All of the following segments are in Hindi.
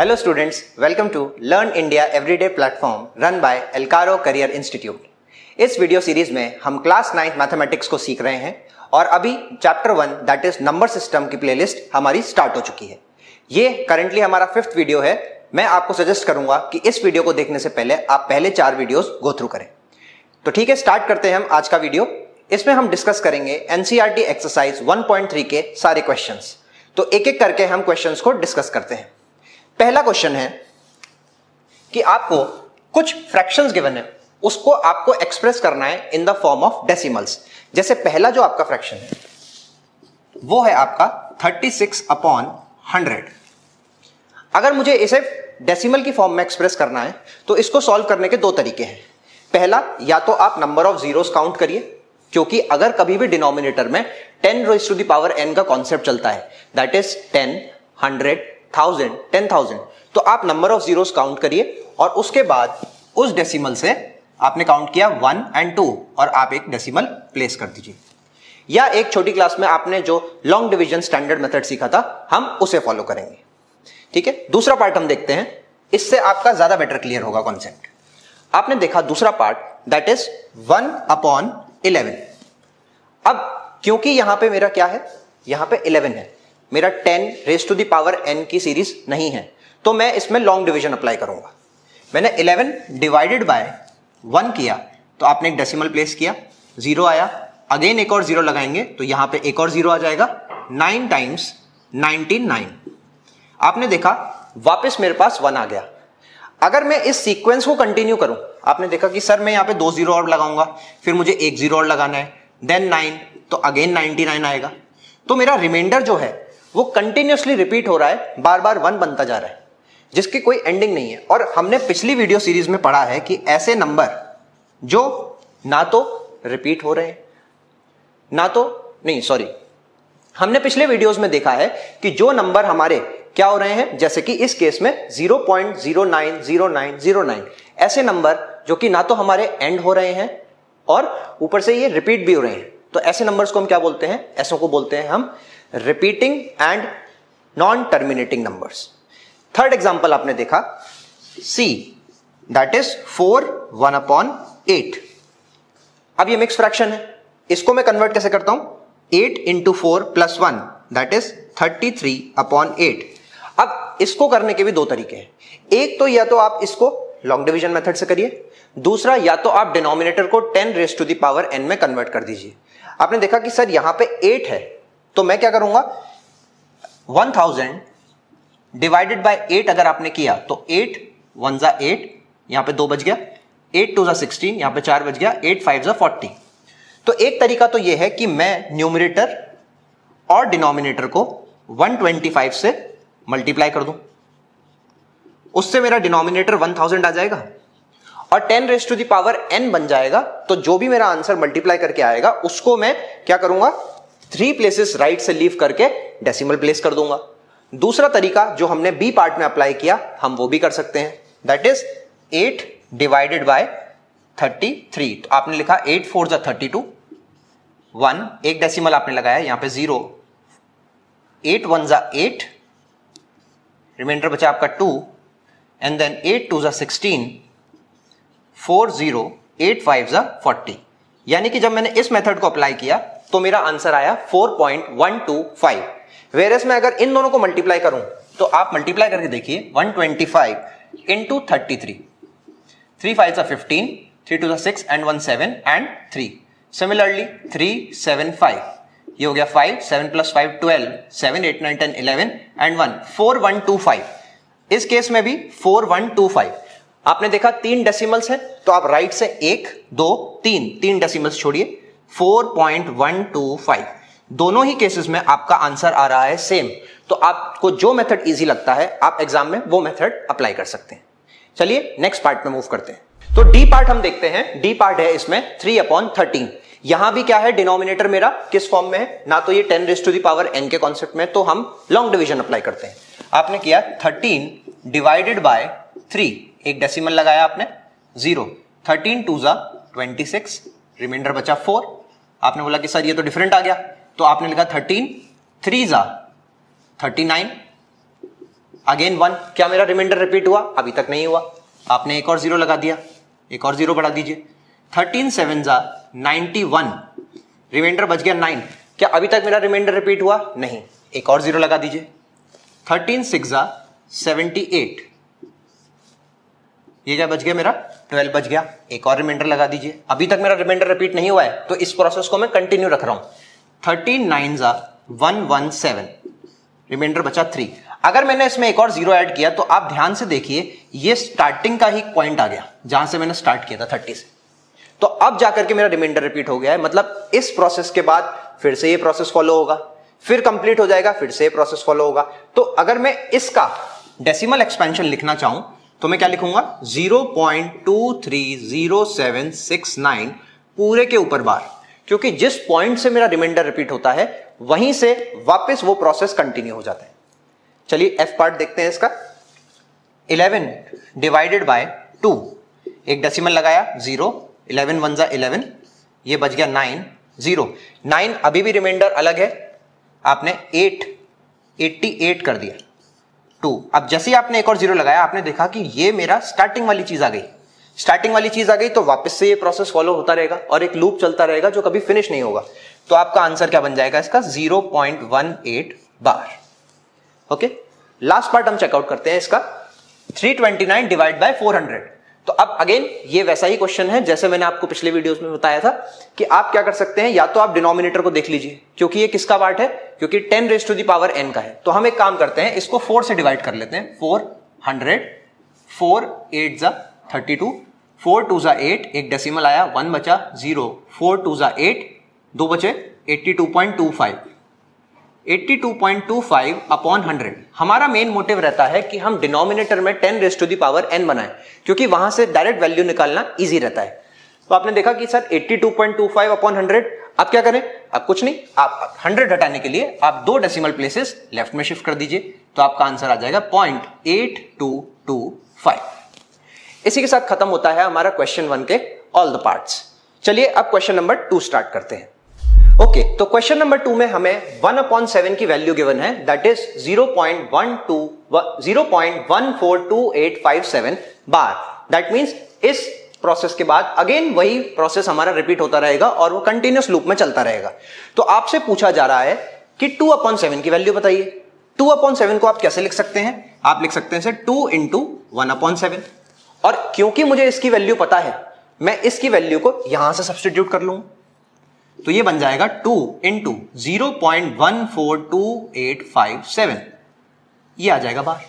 Hello students, welcome to Learn India Everyday platform run by Elcaro Career Institute। इस वीडियो सीरीज में हम क्लास 9 मैथमेटिक्स को सीख रहे हैं और अभी chapter 1 that is number system की प्लेलिस्ट हमारी स्टार्ट हो चुकी है। ये करंटली हमारा 5th वीडियो है। मैं आपको सजेस्ट करूंगा कि इस वीडियो को देखने से पहले आप पहले 4 वीडियोस गो थ्रू करें। तो ठीक है, स्टार्ट करते हैं हम आज का वीडियो। इसमें हम डिस्कस करेंगे एनसीईआरटी एक्सरसाइज 1.3 के सारे क्वेश्चंस। तो एक एक करके हम क्वेश्चंस को डिस्कस करते हैं। पहला क्वेश्चन है कि आपको कुछ फ्रैक्शंस गिवन है, उसको आपको एक्सप्रेस करना है in the form of decimals. जैसे पहला जो आपका फ्रैक्शन है वो है आपका 36/100। अगर मुझे इसे डेसिमल की फॉर्म में एक्सप्रेस करना है तो इसको सॉल्व करने के 2 तरीके हैं। पहला, या तो आप नंबर ऑफ जीरोस काउंट करिए, क्योंकि अगर कभी भी डिनोमिनेटर में 10 raised to the power n का कॉन्सेप्ट चलता है, दैट इज 10, 100, 1000, 10,000, तो आप नंबर ऑफ जीरोस काउंट करिए और उसके बाद उस डेसिमल से आपने काउंट किया 1 और 2 और आप एक डेसिमल प्लेस कर दीजिए। या एक छोटी क्लास में आपने जो लॉन्ग डिवीजन स्टैंडर्ड मेथड सीखा था, हम उसे फॉलो करेंगे। ठीक है, दूसरा पार्ट हम देखते हैं, इससे आपका ज्यादा बेटर क्लियर होगा कॉन्सेप्ट। आपने देखा दूसरा पार्ट दैट इज 1/11। अब क्योंकि यहां पे मेरा क्या है, यहां पे 11 है, मेरा 10 raised to the power n की सीरीज नहीं है, तो मैं इसमें लॉन्ग डिवीजन अप्लाई करूंगा। मैंने 11 डिवाइडेड बाय 1 किया तो आपने एक डेसिमल प्लेस किया, 0 आया, अगेन एक और 0 लगाएंगे तो यहां पे एक और 0 आ जाएगा। 9 टाइम्स 99, आपने देखा वापस मेरे पास 1 आ गया। अगर मैं इस सीक्वेंस को कंटिन्यू करूं, आपने देखा कि सर मैं यहां पे 2 0 और लगाऊंगा, फिर मुझे एक 0 और लगाना है, देन 9, तो अगेन 99 आएगा। तो मेरा रिमाइंडर जो है वो कंटिन्यूअसली रिपीट हो रहा है, बार बार 1 बनता जा रहा है, जिसकी कोई एंडिंग नहीं है। और हमने पिछली वीडियो सीरीज में पढ़ा है कि ऐसे नंबर जो ना तो रिपीट हो रहे हैं ना तो नहीं, सॉरी, हमने पिछले वीडियोस में देखा है कि जो नंबर हमारे क्या हो रहे हैं, जैसे कि इस केस में 0.090909, ऐसे नंबर जो कि ना तो हमारे एंड हो रहे हैं और ऊपर से ये रिपीट भी हो रहे हैं, तो ऐसे नंबर्स को हम क्या बोलते हैं, ऐसों को बोलते हैं हम repeating and non terminating numbers. Third example आपने देखा C, दैट इज 4 1/8। अब ये मिक्स फ्रैक्शन है, इसको मैं कन्वर्ट कैसे करता हूं, 8 into 4 + 1 दैट इज 33/8। अब इसको करने के भी 2 तरीके हैं। एक तो या तो आप इसको लॉन्ग डिवीजन मेथड से करिए, दूसरा या तो आप डिनोमिनेटर को 10 raised to the power n में कन्वर्ट कर दीजिए। आपने देखा कि सर यहां पे 8 है, तो मैं क्या करूंगा, 1000 डिवाइडेड बाय 8 अगर आपने किया तो 8 1 = 8, यहां पे 2 बच गया, 8 2 = 16, यहां पे 4 बच गया, 8 5 = 40। तो एक तरीका तो यह है कि मैं न्यूमरेटर और डिनोमिनेटर को 125 से मल्टीप्लाई कर दूं, उससे मेरा डिनोमिनेटर 1000 आ जाएगा और 10 raised to the power n बन जाएगा। तो जो भी मेरा आंसर मल्टीप्लाई करके आएगा उसको मैं क्या करूंगा, 3 प्लेसेस राइट से लीव करके डेसिमल प्लेस कर दूंगा। दूसरा तरीका जो हमने बी पार्ट में अप्लाई किया, हम वो भी कर सकते हैं, दैट इज 8 डिवाइडेड बाय 33। तो आपने लिखा 8 4 = 32, 1 एक डेसिमल आपने लगाया, यहां पे 0, 8 1 = 8, रिमाइंडर बचा आपका 2, एंड देन 8 2 = 16, 4 0, 8 5 = 40। यानी कि जब मैंने इस मेथड को अप्लाई किया तो मेरा आंसर आया 4.125। वेरएस मैं अगर इन दोनों को मल्टीप्लाई करूं तो आप मल्टीप्लाई करके देखिए, 125 into 33, 3 5 = 15, 3 2 = 6 and 1 7 and 3। सिमिलरली 3 7 5, ये हो गया 5, 7 + 5 12, 7 8 9 10 11 and 1 4125। इस केस में भी 4125। आपने देखा 3 डेसिमल्स हैं, तो आप राइट से 1 2 3 डेसिमल्स छोड़िए, 4.125। दोनों ही केसेस में आपका आंसर आ रहा है सेम। तो आपको जो मेथड इजी लगता है आप एग्जाम में वो मेथड अप्लाई कर सकते हैं। चलिए नेक्स्ट पार्ट में मूव करते हैं। तो डी पार्ट हम देखते हैं। डी पार्ट है इसमें 3/13। यहां भी क्या है, डिनोमिनेटर मेरा किस फॉर्म में है, ना तो ये 10 raised to the power n के कॉन्सेप्ट में, तो हम लॉन्ग डिवीजन अप्लाई करते हैं। आपने किया 13 डिवाइडेड बाय 3, एक डेसिमल लगाया आपने, 0, 13 2 = 26, रिमाइंडर बचा 4। आपने बोला कि सर ये तो डिफरेंट आ गया, तो आपने लिखा 13 3 = 39, अगेन 1, क्या मेरा रिमाइंडर रिपीट हुआ? अभी तक नहीं हुआ, आपने एक और 0 लगा दिया, एक और 0 बढ़ा दीजिए। 13 7 91, रिमाइंडर बच गया 9, क्या अभी तक मेरा रिमाइंडर रिपीट हुआ? नहीं, एक और 0 लगा दीजिए। 13 6 78, ये क्या बच गया मेरा? 12 बच गया, एक और रिमाइंडर लगा दीजिए। अभी तक मेरा रिमाइंडर रिपीट नहीं हुआ है, तो इस प्रोसेस को मैं कंटिन्यू रख रहा हूं। 13 9 117, रिमाइंडर बचा 3। अगर मैंने इसमें एक और 0 ऐड किया तो आप ध्यान से देखिए, ये स्टार्टिंग का ही पॉइंट आ गया जहां से मैंने स्टार्ट किया था 30 से। तो अब जाकर के मेरा रिमाइंडर रिपीट हो गया है, मतलब इस प्रोसेस के बाद फिर से ये प्रोसेस फॉलो होगा, फिर कंप्लीट हो जाएगा, फिर से ये प्रोसेस फॉलो होगा। तो अगर मैं इसका डेसिमल एक्सपेंशन लिखना चाहूं तो मैं क्या लिखूंगा? 0.230769 पूरे के ऊपर बार, क्योंकि जिस पॉइंट से मेरा रिमाइंडर रिपीट होता है वहीं से वापस वो प्रोसेस कंटिन्यू हो जाता है। चलिए एफ पार्ट देखते हैं इसका। 11 डिवाइडेड बाय 2, एक डेसिमल लगाया 0, 11 1 11, ये बच गया 9 0। 9 अभी भी रिमाइंडर अलग है, आपने 88 कर दिया 2। अब जैसे ही आपने एक और 0 लगाया, आपने देखा कि ये मेरा स्टार्टिंग वाली चीज आ गई, स्टार्टिंग वाली चीज आ गई, तो वापस से ये प्रोसेस फॉलो होता रहेगा और एक लूप चलता रहेगा जो कभी फिनिश नहीं होगा। तो आपका आंसर क्या बन जाएगा इसका? 0.18 बार। ओके, लास्ट पार्ट हम चेकआउट करते हैं इसका। 329 डिवाइड बाय 400। तो अब अगेन ये वैसा ही क्वेश्चन है जैसे मैंने आपको पिछले वीडियोस में बताया था कि आप क्या कर सकते हैं, या तो आप डिनोमिनेटर को देख लीजिए, क्योंकि ये किसका पार्ट है? क्योंकि 10 raise to the power n का है। तो हम एक काम करते हैं, इसको 4 से डिवाइड कर लेते हैं। 400, 4 8 जा 32, 4 2 जा 8, एक डेसिमल आया, 1 बचा 0, 4 2 जा 8, 2 बचे 82.25, 82.25 अपॉन 100। हमारा मेन मोटिव रहता है कि हम डिनोमिनेटर में 10 raise to the power n बनाएं, क्योंकि वहां से डायरेक्ट वैल्यू निकालना इजी रहता है। तो आपने देखा कि सर 82.25 अपॉन 100, अब क्या करें? अब कुछ नहीं, आप 100 हटाने के लिए आप 2 डेसिमल प्लेसेस लेफ्ट में शिफ्ट कर दीजिए, तो आपका आंसर आ जाएगा 0.8225। इसी के साथ खत्म होता है हमारा क्वेश्चन 1 के ऑल द पार्ट्स। चलिए अब क्वेश्चन नंबर 2 स्टार्ट करते हैं। ओके, तो क्वेश्चन नंबर 2 में हमें 1/7 की वैल्यू गिवन है, that is 0.142857 bar. That means इस प्रोसेस के बाद अगेन वही प्रोसेस हमारा रिपीट होता रहेगा और वो कंटिन्यूस लूप में चलता रहेगा। तो आपसे पूछा जा रहा है कि 2/7 की वैल्यू बताइए। 2/7 को आप कैसे लिख सकते हैं? आप लिख सकते हैं सर 2 × 1/7, और क्योंकि मुझे इसकी वैल्यू पता है, मैं इसकी वैल्यू को यहां से सब्स्टिट्यूट कर लूंगा, तो ये बन जाएगा 2 × 0.142857, ये आ जाएगा बार।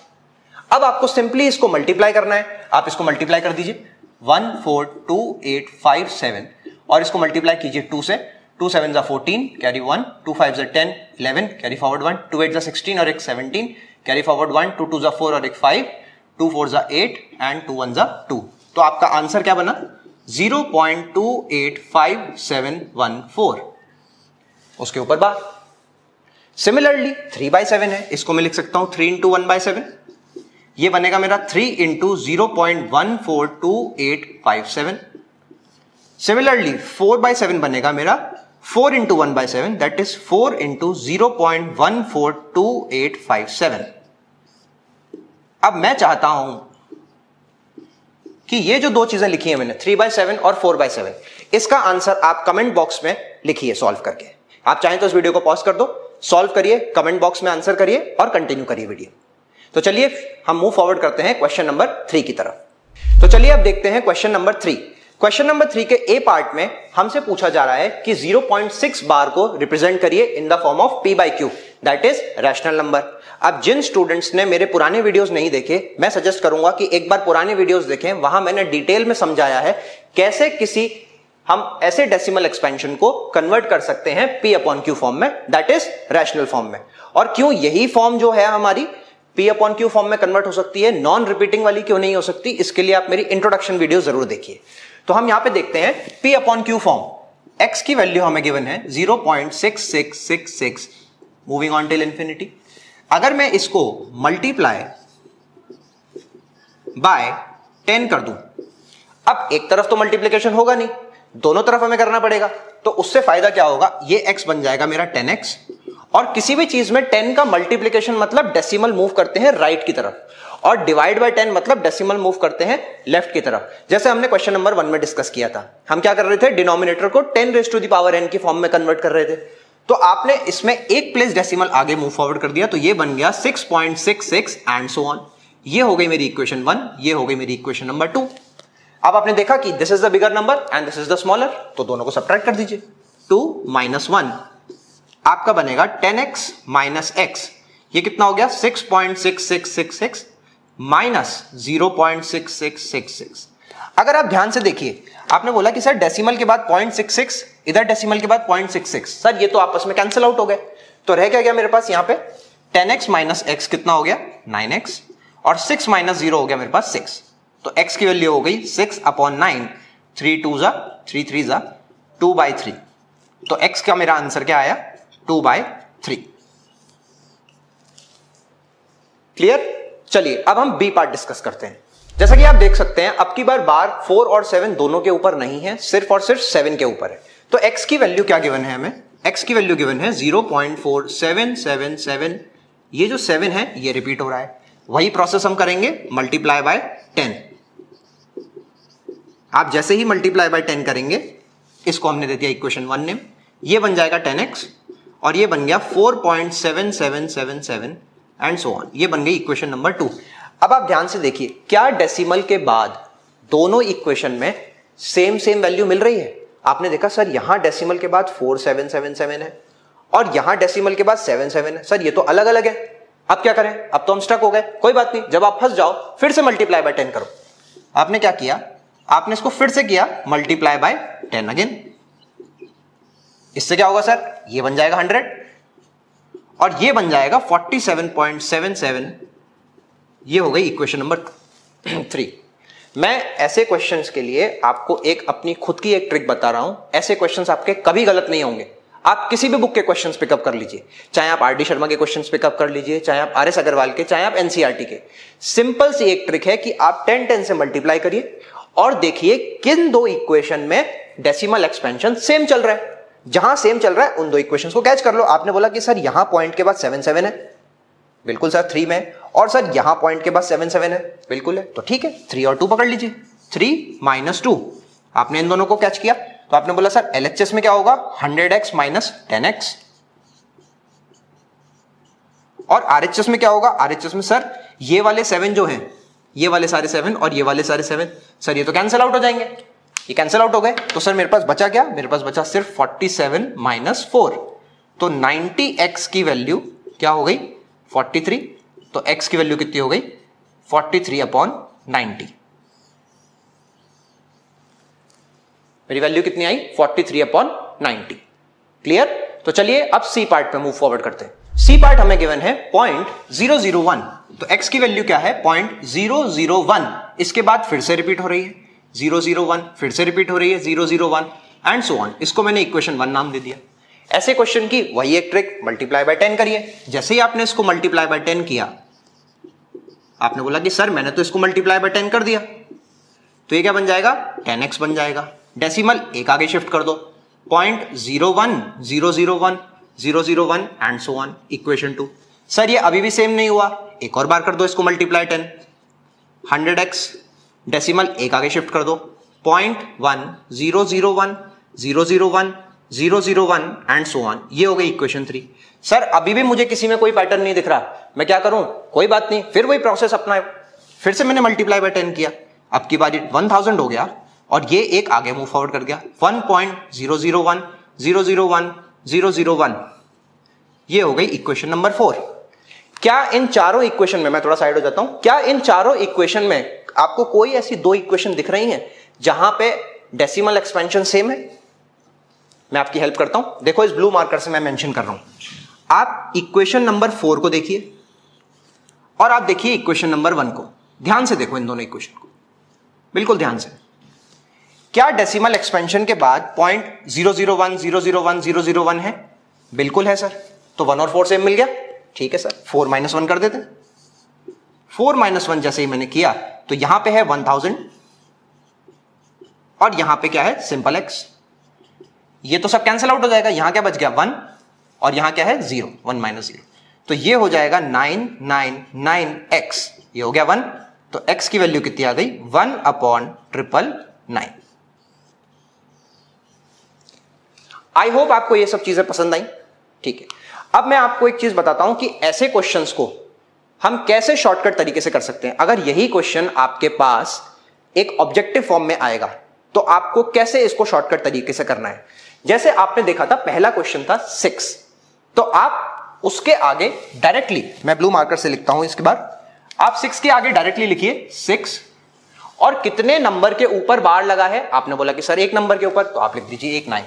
अब आपको सिंपली इसको मल्टीप्लाई करना है, आप इसको मल्टीप्लाई कर दीजिए 142,857 और इसको मल्टीप्लाई कीजिए 2 से। 2 7 14, कैरी 1, 2 5 10, 11, कैरी फॉरवर्ड 1, 2 8 16 और एक 17, कैरी फॉरवर्ड 1, 2 2 4 और एक 5, 2 4 8 एंड 2 1 2। तो आपका आंसर क्या बना? 0.285714, उसके ऊपर बार। सिमिलरली 3/7 है, इसको मैं लिख सकता हूं 3 × 1/7, ये बनेगा मेरा 3 × 0.142857। सिमिलरली 4/7 बनेगा मेरा 4 × 1/7, दैट इज 4 × 0.142857। अब मैं चाहता हूं कि ये जो दो चीजें लिखी है मैंने 3/7 और 4/7, इसका आंसर आप कमेंट बॉक्स में लिखिए सॉल्व करके। आप चाहें तो इस वीडियो को पॉज कर दो, सॉल्व करिए, कमेंट बॉक्स में आंसर करिए और कंटिन्यू करिए वीडियो। तो चलिए हम मूव फॉरवर्ड करते हैं क्वेश्चन नंबर 3 की तरफ। तो चलिए अब देखते हैं क्वेश्चन नंबर 3। क्वेश्चन नंबर 3 के ए पार्ट में हमसे पूछा जा रहा है कि 0.6 बार को रिप्रेजेंट करिए in the form of p/q, that is rational number. अब जिन स्टूडेंट्स ने मेरे पुराने वीडियोस नहीं देखे, मैं सजेस्ट करूंगा कि एक बार पुराने वीडियोस देखें, वहां मैंने डिटेल में समझाया है कैसे हम ऐसे डेसिमल एक्सपेंशन को कन्वर्ट कर सकते हैं p/q फॉर्म में, दैट इज रैशनल फॉर्म में। और क्यों यही फॉर्म जो है हमारी p/q फॉर्म में कन्वर्ट हो सकती है, नॉन रिपीटिंग वाली क्यों नहीं हो सकती, इसके लिए आप मेरी इंट्रोडक्शन वीडियो जरूर देखिए। तो हम यहां पे देखते हैं p/q फॉर्म। x की वैल्यू हमें गिवन है 0.6666 मूविंग ऑन टिल इंफिनिटी। अगर मैं इसको मल्टीप्लाई बाय 10 कर दूं, अब एक तरफ तो मल्टीप्लिकेशन होगा नहीं, दोनों तरफ हमें करना पड़ेगा। तो उससे फायदा क्या होगा, ये x बन जाएगा मेरा 10x और किसी भी चीज में 10 का मल्टीप्लीकेशन मतलब डेसिमल मूव करते हैं राइट की तरफ, और डिवाइड बाय 10 मतलब डेसिमल मूव करते हैं लेफ्ट की तरफ। जैसे हमने क्वेश्चन नंबर 1 में डिस्कस किया था, हम क्या कर रहे थे, डिनोमिनेटर को 10⁻n की फॉर्म में कन्वर्ट कर रहे थे, तो आपने इसमें एक प्लेस डेसिमल आगे मूव फॉरवर्ड कर दिया, तो ये बन गया 6.66 एंड सो ऑन। ये हो गई मेरी इक्वेशन 1, ये हो गई मेरी इक्वेशन नंबर 2। अब आपने देखा कि this is the bigger number and this is the smaller, तो दोनों को सब्ट्रैक्ट कर दीजिए। 2 - 1 आपका बनेगा 10x - x, ये कितना हो गया 6.6666 माइनस 0.6666। अगर आप ध्यान से देखिए, आपने बोला कि सर डेसिमल के बाद 0.66, इधर डेसिमल के बाद 0.66, सर ये तो आपस में कैंसिल आउट हो गए, तो रह क्या गया मेरे पास यहाँ पे 10x - x कितना हो गया 9x, और 6 - 0 हो गया मेरे पास 6, तो x की वैल्यू हो गई 6/9, 3 2 जा 3 3 जा 2/3, तो x का मेरा आंसर क्या आया 2/3। क्लियर? चलिए अब हम बी पार्ट डिस्कस करते हैं। जैसा कि आप देख सकते हैं अब की बार 4 और 7 दोनों के ऊपर नहीं है, सिर्फ और सिर्फ 7 के ऊपर है। तो x की वैल्यू क्या गिवन है हमें, x की वैल्यू गिवन है 0.4777। ये जो 7 है ये रिपीट हो रहा है, वही प्रोसेस हम करेंगे मल्टीप्लाई बाय 10। आप जैसे ही मल्टीप्लाई बाय 10 करेंगे, इसको हमने दे दिया इक्वेशन 1 ने, ये बन जाएगा 10x और ये बन गया 4.7777 एंड सो ऑन, ये बन गई इक्वेशन नंबर 2। अब आप ध्यान से देखिए, क्या डेसिमल के बाद दोनों इक्वेशन में सेम वैल्यू मिल रही है? आपने देखा सर यहां डेसिमल के बाद 4777 है और यहां डेसिमल के बाद 77 है, सर ये तो अलग अलग है। अब क्या करें, अब तो हम स्टक हो गए। कोई बात नहीं, जब आप फंस जाओ फिर से मल्टीप्लाई बाय 10 करो। आपने क्या किया, आपने इसको फिर से किया मल्टीप्लाई बाय 10 अगेन। इससे क्या होगा सर, ये बन जाएगा 100 और ये बन जाएगा 47.77। ये हो गई इक्वेशन नंबर 3। मैं ऐसे क्वेश्चंस के लिए आपको एक अपनी खुद की एक ट्रिक बता रहा हूं। ऐसे क्वेश्चंस आपके कभी गलत नहीं होंगे। आप किसी भी बुक के क्वेश्चंस पिकअप कर लीजिए, चाहे आप आर डी शर्मा के क्वेश्चंस पिकअप कर लीजिए, चाहे आप आर एस अग्रवाल के, चाहे आप एनसीईआरटी के। सिंपल सी एक ट्रिक है कि आप 10 से मल्टीप्लाई करिए और देखिए किन दो इक्वेशन में डेसिमल एक्सपेंशन सेम चल रहा है। जहां सेम चल रहा है उन दो इक्वेशंस को कैच कर लो। आपने बोला कि सर यहां पॉइंट के बाद 7 है, बिल्कुल सर 3 में, और सर यहां पॉइंट के बाद 7 है, बिल्कुल है, तो ठीक है 3 और 2 पकड़ लीजिए। 3 - 2 आपने इन दोनों को कैच किया, तो आपने बोला सर एलएचएस में क्या होगा 100x - 10x, और आरएचएस में क्या होगा, आरएचएस में सर ये वाले 7 जो हैं, ये वाले सारे 7 और ये वाले सारे 7, सर ये तो कैंसिल आउट हो जाएंगे, ये कैंसिल आउट हो गए। तो सर मेरे पास बचा क्या, मेरे पास बचा सिर्फ 47 - 4, तो 90x की वैल्यू क्या हो गई 43, तो x की वैल्यू कितनी हो गई 43/90। मेरी वैल्यू कितनी आई 43/90। क्लियर? तो चलिए अब सी पार्ट पे मूव फॉरवर्ड करते हैं। सी पार्ट हमें गिवन है 0.001, तो x की वैल्यू क्या है 0.001। इसके बाद फिर से रिपीट हो रही है 001, फिर से रिपीट हो रही है 001 एंड सो ऑन। इसको मैंने इक्वेशन 1 नाम दे दिया। ऐसे क्वेश्चन की वही एक ट्रिक, मल्टीप्लाई बाय 10 करिए। जैसे ही आपने इसको मल्टीप्लाई बाय 10 किया, आपने बोला कि सर मैंने तो इसको मल्टीप्लाई बाय 10 कर दिया, तो ये क्या बन जाएगा 10x बन जाएगा। डेसिमल एक आगे शिफ्ट कर दो 0.01 001 001 and so on, equation 2। Sir ये अभी भी सेम नहीं हुआ, एक और बार कर दो इसको मल्टीप्लाई 10, 100x, डेसिमल एक आगे शिफ्ट कर दो 0.1 001 001 001 एंड सो ऑन, ये हो गई इक्वेशन 3। सर अभी भी मुझे किसी में कोई पैटर्न नहीं दिख रहा, मैं क्या करूं, कोई बात नहीं, फिर वही प्रोसेस अपना, फिर से मैंने मल्टीप्लाई बाय 10 किया। अब की बार 1000 हो गया और ये एक आगे मूव फॉरवर्ड कर गया 1.001 001 001, ये हो गई इक्वेशन नंबर 4। क्या इन चारों इक्वेशन में, मैं थोड़ा साइड हो जाता हूं, क्या इन चारों इक्वेशन में आपको कोई ऐसी दो इक्वेशन दिख रही हैं जहां पे डेसिमल एक्सपेंशन सेम है? मैं आपकी हेल्प करता हूं, देखो इस ब्लू मार्कर से मैं मेंशन कर रहा हूं। आप इक्वेशन नंबर 4 को देखिए और आप देखिए इक्वेशन नंबर 1 को। ध्यान से देखो इन दोनों इक्वेशन को, बिल्कुल ध्यान से। क्या डेसिमल एक्सपेंशन के बाद 0.001 001 001 है? बिल्कुल है सर, तो 1 और 4 सेम मिल गया, ठीक है सर। 4 - 1 कर देते। 4 - 1 जैसे ही मैंने किया तो यहां पे है 1000 और यहां पे क्या है सिंपल x, ये तो सब कैंसिल आउट हो जाएगा। यहां क्या बच गया 1 और यहां क्या है 0, 1 माइनस 0, तो ये हो जाएगा 999x, ये हो गया 1, तो x की वैल्यू कितनी आ गई 1/999। आई होप आपको ये सब चीजें पसंद आई। ठीक है, अब मैं आपको एक चीज बताता हूं कि ऐसे क्वेश्चंस को हम कैसे शॉर्टकट तरीके से कर सकते हैं। अगर यही क्वेश्चन आपके पास एक ऑब्जेक्टिव फॉर्म में आएगा तो आपको कैसे इसको शॉर्टकट तरीके से करना है। जैसे आपने देखा था पहला क्वेश्चन था 6, तो आप उसके आगे डायरेक्टली, मैं ब्लू मार्कर से लिखता हूं इसके बाद, आप 6 के आगे डायरेक्टली लिखिए 6 और कितने नंबर के ऊपर बार लगा है। आपने बोला कि सर 1 नंबर के ऊपर, तो आप लिख दीजिए 1 9।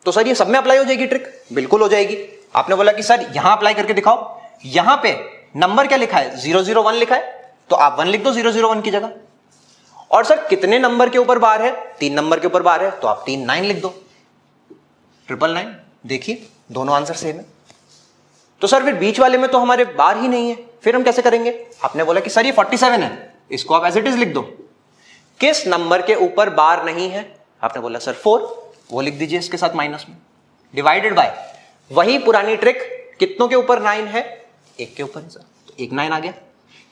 तो सर ये सब में अप्लाई हो जाएगी ट्रिक? बिल्कुल हो जाएगी। आपने बोला कि सर यहां अप्लाई करके दिखाओ, यहां पे नंबर क्या लिखा है 001 लिखा है, तो आप 1 लिख दो 001 की जगह। और सर कितने नंबर के ऊपर बार है, 3 नंबर के ऊपर बार है, तो आप 3 9 लिख दो 999। देखिए दोनों आंसर सेम है। तो सर फिर बीच वाले में तो हमारे बार ही नहीं है, फिर हम कैसे करेंगे? आपने बोला कि सर ये 47 है, इसको आप एज इट इज लिख दो। किस नंबर के ऊपर बार नहीं है? आपने बोला सर 4, वो लिख दीजिए इसके साथ माइनस में, डिवाइडेड बाय वही पुरानी ट्रिक, कितनों के ऊपर 9 है, 1 के ऊपर है सर, तो 1 9 आ गया।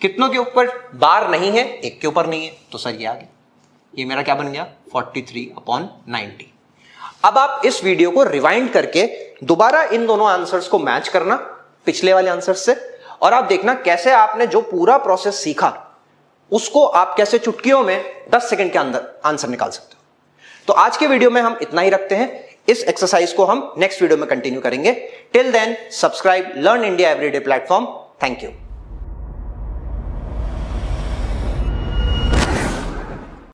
कितनों के ऊपर बार नहीं है, 1 के ऊपर नहीं है, तो सर ये आ गया, ये मेरा क्या बन गया 43/90। अब आप इस वीडियो को रिवाइंड करके दोबारा इन दोनों आंसर्स को मैच करना पिछले वाले आंसर्स से, और आप देखना कैसे आपने जो पूरा प्रोसेस सीखा उसको आप कैसे चुटकियों में 10 सेकंड के अंदर आंसर निकाल सकते हो। तो आज के वीडियो में हम इतना ही रखते हैं। इस एक्सरसाइज को हम नेक्स्ट वीडियो में कंटिन्यू करेंगे। Till then subscribe learn India everyday platform. Thank you.